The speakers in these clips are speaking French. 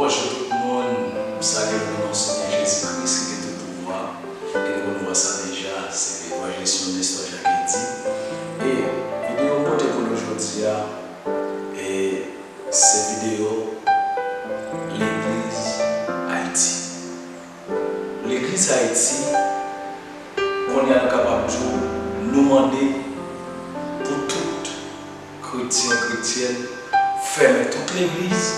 Bonjour tout le monde, salut mon nom Seigneur Jésus-Christ qui est tout pouvoir. Et nous voyons ça déjà, c'est l'évangéliste de l'histoire Jacques dit. Et vidéo montée pour aujourd'hui, et cette vidéo, l'église Haïti. L'église Haïti, qu'on est capable de nous demander pour toutes chrétiennes, fermer toute l'église.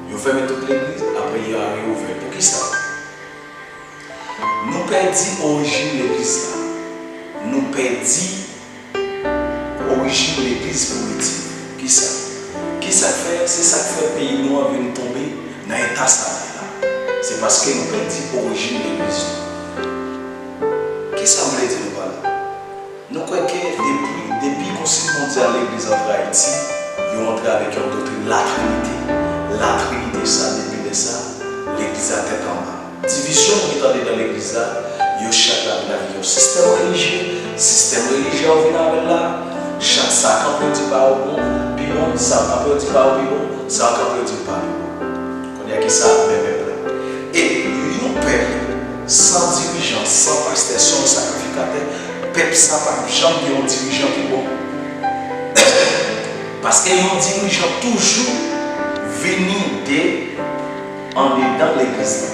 Vous fermez toute l'église, après il y a réouvert. Pour qui ça? Nous perdons l'origine de l'église. Nous perdons l'origine de l'église primitive. Qui ça? Qui ça fait? C'est ça qui fait que le pays noir vient tomber dans l'état là. C'est parce que nous perdons l'origine de l'église. Qui ça veut dire par là? Nous croyons que depuis le Conseil mondial de l'église entre Haïti, ils ont entré avec une doctrine, la Trinité. La Trinité, ça, depuis de ça, l'église a tête en bas. Division qui est dans l'église là, il y a chaque vie, système religieux, on vient avec là, chaque sac on peut dire pas au bon, puis bon, ça on peut dire pas au bon, ça on peut dire pas au bon. On y a qui ça, même. Et un peuple sans dirigeant, sans pasteur, sans sacrificateur, peuple ça pas jamais un dirigeant qui est bon. Parce qu'il y a un dirigeant toujours venir en dedans l'église.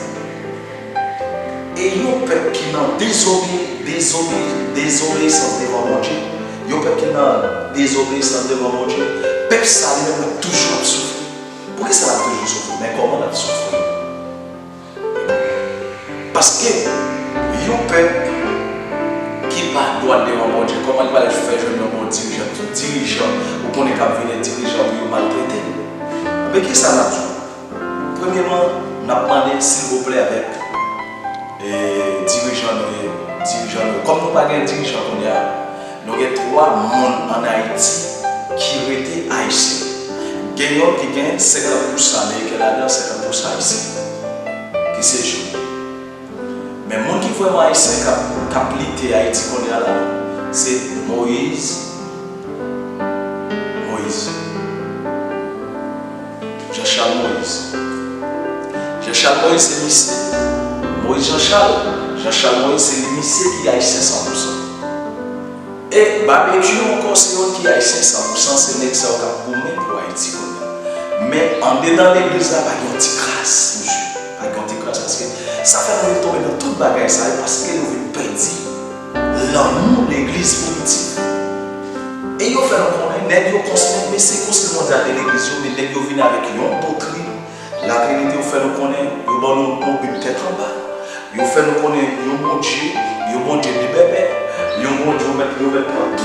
Et il y a un peuple qui n'a désobéissance devant mon Dieu. Il y a un peuple qui n'a désobéissance devant mon Dieu. Le peuple ça lui-même toujours souffrir. Pourquoi ça va toujours souffrir? Mais comment on a souffert? Parce que il y a un peuple qui n'a pas droit devant mon Dieu. Comment il va le faire jeune mon dirigeant? Tout dirigeant, ou qu'on est capable de dirigeant, il est maltraité. Mais qui ça n'a dit? Premièrement, on a demandé s'il vous plaît avec dirigeants. Comme nous n'avons pas de dirigeants, nous avons 3 mondes en Haïti qui étaient haïtiens. Il y a qui gagnent 50% américains là-dedans, 50% haïtiens. Qui c'est chaud. Mais les gens qui sont vraiment haïtiens, qui ont Haïti, c'est Moïse. Jean-Charles Moïse. Jean-Charles Moïse, c'est lycée. Moïse Jean-Charles Moïse, c'est le lycée qui a 500%. Et Babétu, encore, c'est l'autre qui a 500%, c'est l'exemple pour Haïti. Mais en dedans de l'église, il y a une petite grâce, monsieur. Il y a une petite grâce parce que ça fait nous tomber dans toute bagaille, parce que nous avons perdu l'amour de l'église primitive. Et ils ont fait nous connaître, mais c'est comme si le mondial de l'église, mais ils viennent avec une doctrine. La Trinité, ils fait nous connaître, ils ont une Bible tête en bas. Ils fait nous connaître, ils ont bon Dieu, ils ont bon Dieu de bébé, ils ont bon Dieu, ils mettent tout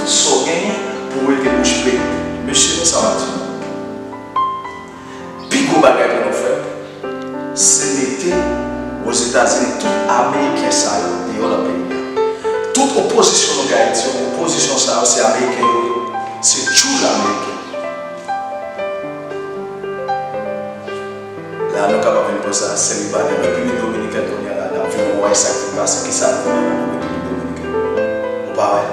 ça gagné pour être bouche bée. Monsieur, ça va dire. Puis, gros bagage que nous faisons, c'est mettre aux États-Unis tout Américain, ça y est, dans le pays. Toute opposition au Haïti, opposition, ça c'est Américain. C'est tout l'Américain. Là, nous sommes capables de faire ça. C'est le Libanais, la République dominicaine, on est là. On voit ça qui passe, qui ça dans la République dominicaine. On parle.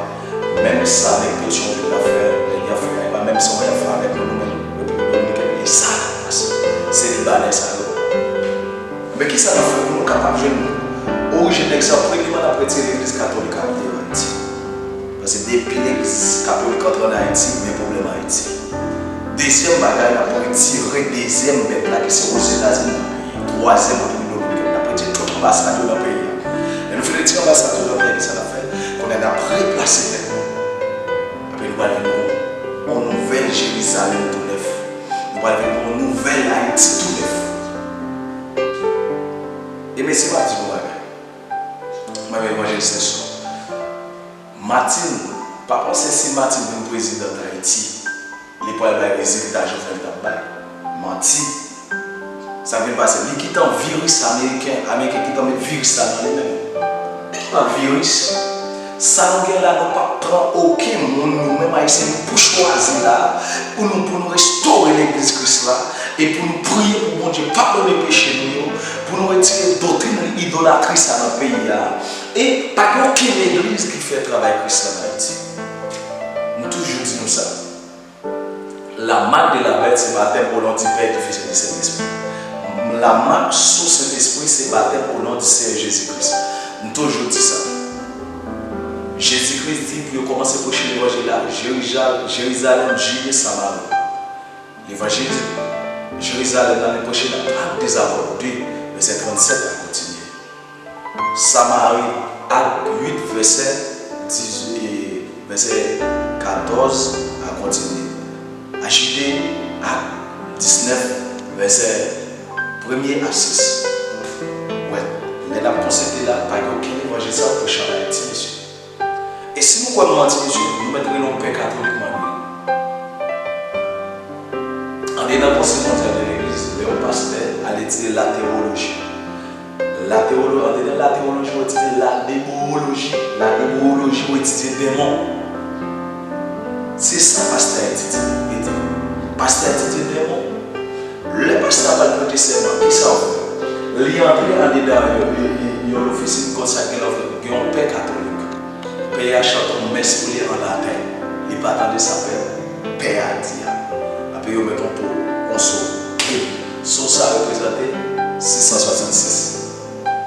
Même ça, les questions de l'affaire, même si on va faire avec nous, la République dominicaine, et ça passe. C'est le Libanais, ça. Mais qui ça va faire pour nous capables de nous? Origine exemple, premièrement, après l'église catholique a été Haïti. Parce que depuis l'église catholique entre en Haïti, il y a des problèmes en Haïti. Deuxième bagaille, on a retiré deuxième bête là qui c'est aux États-Unis. Troisième, on a retiré toute ambassade dans le pays. Et nous faisons retirer l'ambassade dans le pays, ça a fait qu'on a replacé. Après, nous allons en nouvelle Jérusalem tout neuf. Nous allons en nouvelle Haïti tout neuf. Et mais c'est pas du tout bagaille. Je vais évangéliser ça. Martin, pas penser si Martin est président d'Haïti. Les poils de résultat, je fais le tabac. Menti. Ça veut passer. Il quitte un virus américain qui tombe virus dans les mêmes. Pas virus. Ça nous là, nous pas prendre aucun monde, nous-mêmes haïtiens, pour choisir là, pour nous restaurer l'église Christ là, et pour nous prier pour mon Dieu, pardonner les péchés nous, pour nous retirer doctrine idolâtrice dans le pays là. Et pas aucune église qui fait travail Christ en Haïti. Nous toujours disons ça. La marque de la bête, c'est baptême au nom du Père, du Fils et du Saint-Esprit. la marque sous Saint-Esprit, c'est baptême au nom du Seigneur Jésus-Christ. Nous toujours dit ça. Jésus-Christ dit pour commencer à prêcher l'évangile là, Jérusalem, Judée, Samarie. L'évangile dit, Jérusalem dans les prochains actes des apôtres 2, verset 37 à continuer. Samarie, acte 8, verset 14 à continuer. À Judée, acte 19, verset 1er à 6. Ouais, les avons constaté là, par aucun évangile ça pour changer Haïti, monsieur. Et si nous croyons monsieur, nous mettrons nos pères catholiques maintenant. En est dans le conseil mondial de l'église, le pasteur a étudié la théologie. La théologie, on étudie la démologie. La démologie, on étudie les démons. C'est ça, pasteur étudie. Pasteur étudie les démons. Le pasteur va prêter serment, qui ça fait? Il est entré en dedans, il y a l'officine consacrée, il y a un père catholique. Le père chante un messe pour lui en latin. Il pas attendre sa paix. Père a dit. Après, il met un pot, on sort. Son ça représenté 666.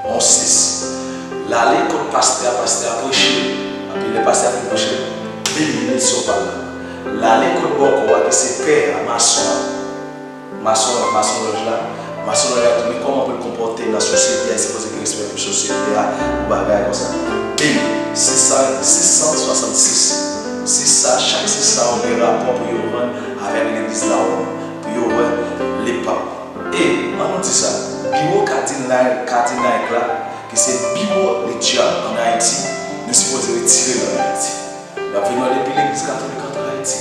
On 6. L'aller contre pasteur prêcher. Après, le pasteur a prêché. Béni, sur pas là. L'aller contre Boko, c'est père, maçon. Maçon là. Maçon là, comment on peut le comporter dans la société, c'est supposé qu'il respecte la société, ou bagaille comme ça. Béni, 666. C'est ça, chaque 600, on a un rapport pour y rendre avec l'église là, pour y rendre les papes. Et, on dit ça, bureau cardinal là, que c'est bureau de diable en Haïti, nous sommes supposés retirer en Haïti. La venue depuis l'église catholique en Haïti,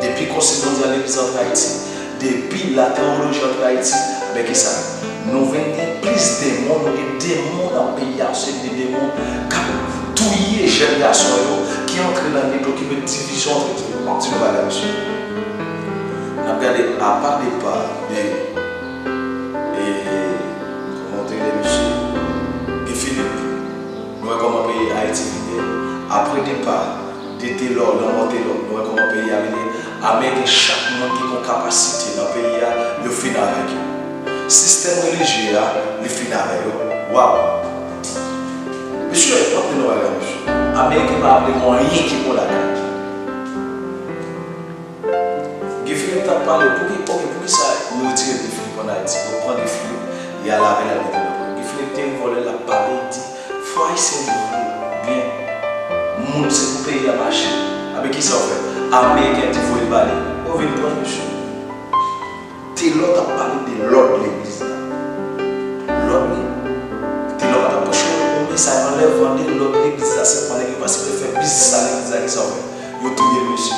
depuis le conseil mondial de l'église en Haïti, depuis la théologie en Haïti, avec ça, nous venons plus de démons, des démons dans le pays, c'est des démons qui touillent les jeunes garçons qui entrent dans les blocs, qui mettent division entre eux. On va là, monsieur. On a regardé à part des pas de. Comment dire, monsieur? De Philippe. Nous avons comment payer Haïti. Après des pas. De Taylor, nous avons comment payer avec chaque monde qui a une capacité dans le pays, le final avec eux. Système religieux, le final avec eux. Waouh! Monsieur, nous allons monsieur. Américain n'a pas rien qui pour la carte. Philippe t'a parlé pour qui ça nous retire des Philippe en Haïti. On prend des Philippe, il y a la veille à l'été. Philippe t'a volé la parole, il dit foi c'est bien. Moun c'est pour payer la machine. Avec qui ça fait? Américain tu faut le balai. On vient prendre monsieur. T'es l'autre a parlé de l'ordre de l'église. L'ordre. T'es l'autre a approché. Ça enlève vendre l'autre l'église, c'est pour les parce que fait business à l'église qui ça fait. Yo touyer monsieur.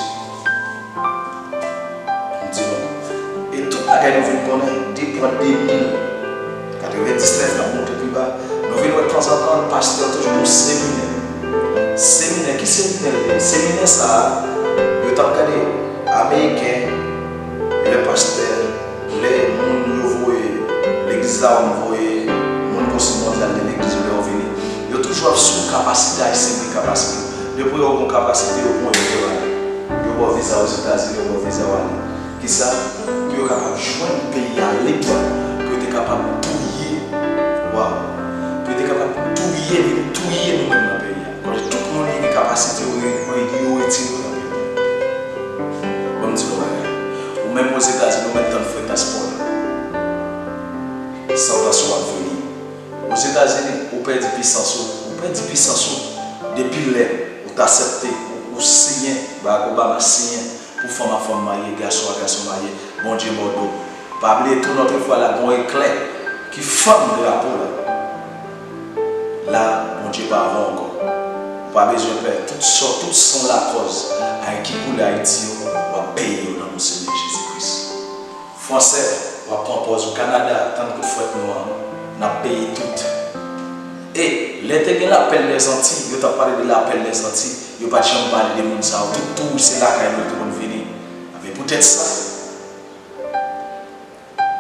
Et tout la gagne nous connaît depuis 2099 la monte plus bas. Nous venons de temps en temps le pasteur toujours au séminaire. Séminaire qui séminaire? Séminaire ça, yo t'a regardé américain, le pasteur, les monde nouveau l'église là on voyait mon conseil mondial de l'église là on venait. Yo toujours sous capacité à essayer capacité. Depuis yo une capacité au point de yo va visa aux États-Unis, yo va visa aller. Qui ça? Que yo capable joindre pays à l'époque, que tu es capable de touiller. Waouh. Que tu es capable de touiller nous même dans le pays. Quand tout le monde a une capacité au retirer dans le pays. Comme tu vois, ou même aux États-Unis, nous mettons le passeport. Sans passer à venir. Aux États-Unis, on perd du puissance. Depuis là, on t'a accepté, on signe, Barack Obama signe pour femme à femme mariée, garçon à garçon marié, bon Dieu Bordeaux. Pas oublier tout notre fois là, bon éclair qui forme de la peau là. Là, bon Dieu pas avant encore. Pas besoin de faire toutes sont la cause. Avec qui coule Haïti, on va payer dans le Seigneur Jésus-Christ. Français, on va prendre pause au Canada, tant que fouette noir, on a payé tout. Et l'intégrer l'appel des Antilles, je t'ai parlé de l'appel des Antilles, je n'ai pas jamais parlé de monde ça, tout c'est là qu'il tout le monde venir. Mais peut-être ça.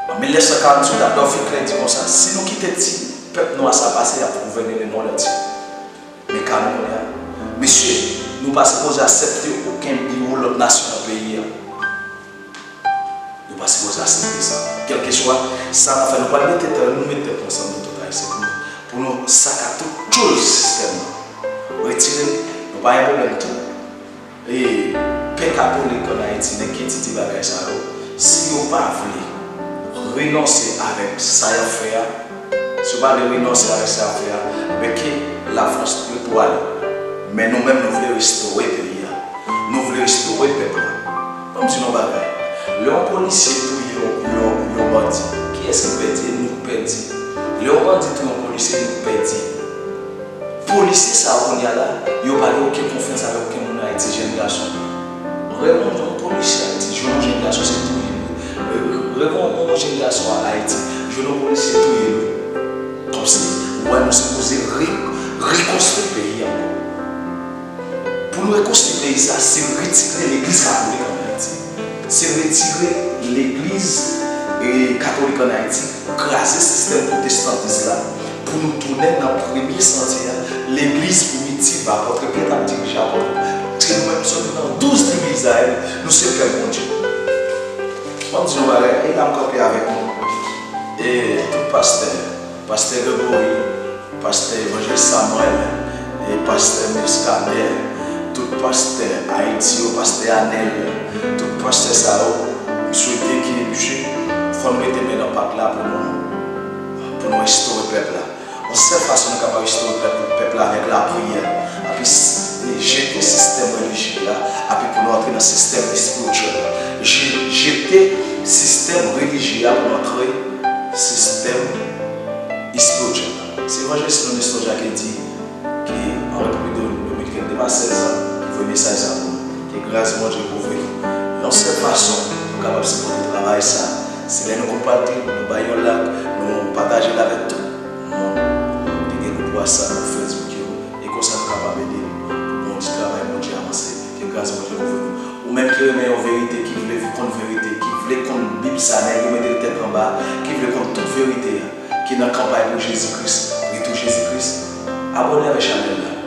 En 1948, Adolphe Hitler dit comme ça, si nous quittons le peuple noir, ça passe à venir les noms là-dessus. Mais quand nous connaissons, monsieur, nous ne pouvons pas accepter aucun bureau de l'autre nation dans le pays. Nous ne parce que vous acceptez ça. Quel que soit, ça va faire nous pas mettre ensemble de tout ça. Pour nous saccager tout le système. Retirer, nous pas un problème tout. Et peu catholique en Haïti, qui dit bagage ça, si vous pas voulez renoncer avec ça à faire, si vous pas renoncer avec ça à faire, mais que la France peut pour aller. Mais nous-mêmes nous voulons restaurer le pays. Nous voulons restaurer le peuple. Comme dit nos bagages. Le policier tout il bandit. Qui est-ce qui perdit? Nous perdit. Le bandit tout le policier nous perdit. Policier ça on y a là, il n'y a pas aucune confiance avec aucun monde Haïti jeune garçon. Vraiment un policier Haïti, jeune garçon c'est tout. Vraiment un jeune garçon à Haïti, jeune policier tout. Comme si ouais nous sommes supposés reconstruire le pays encore. Pour nous reconstruire le pays, ça c'est retirer l'église catholique en Haïti. C'est retirer l'église catholique en Haïti, craser le système protestantiste là, pour nous tourner dans le premier sentier, l'église primitive va apporter Pierre à diriger à nous-mêmes sommes dans 12 églises, nous sommes très bon Dieu. On dit, il a encore avec nous. Et tout pasteur de Boy, pasteur Évangile Samuel, et pasteur Mescaner, tout pasteur Haïti, pasteur Anel, tout pasteur Sao, souhaiter qu'il faut nous mettre dans le parc là pour nous restaurer le peuple là. On sait façon de restaurer le peuple avec la prière. Et puis jeter le système religieux là, et puis pour nous entrer dans le système spirituel. Jeter le système religieux pour entrer dans le système spirituel. C'est l'évangéliste de Nestor Jacques qui dit qu'en République dominicaine, il y a 16 ans, qui veut un message à nous, qui grâce à Dieu pour vous. Dans cette façon, nous sommes capables de travailler ça. C'est là nous compartir, nous baillons là, nous partageons là avec tout le monde. Nous pouvons ça sur Facebook et comme ça nous sommes capables d'aider pour bon travail, mon Dieu avancer. Que grâce à Dieu pour vous. Ou même qui remet en vérité, qui voulait vivre contre vérité, qui voulait qu'on Bible ça, qui mettait la tête en bas, qui voulait qu'on toute vérité, qui est dans la campagne pour Jésus-Christ, retour Jésus-Christ. Abonnez avec Chanel là.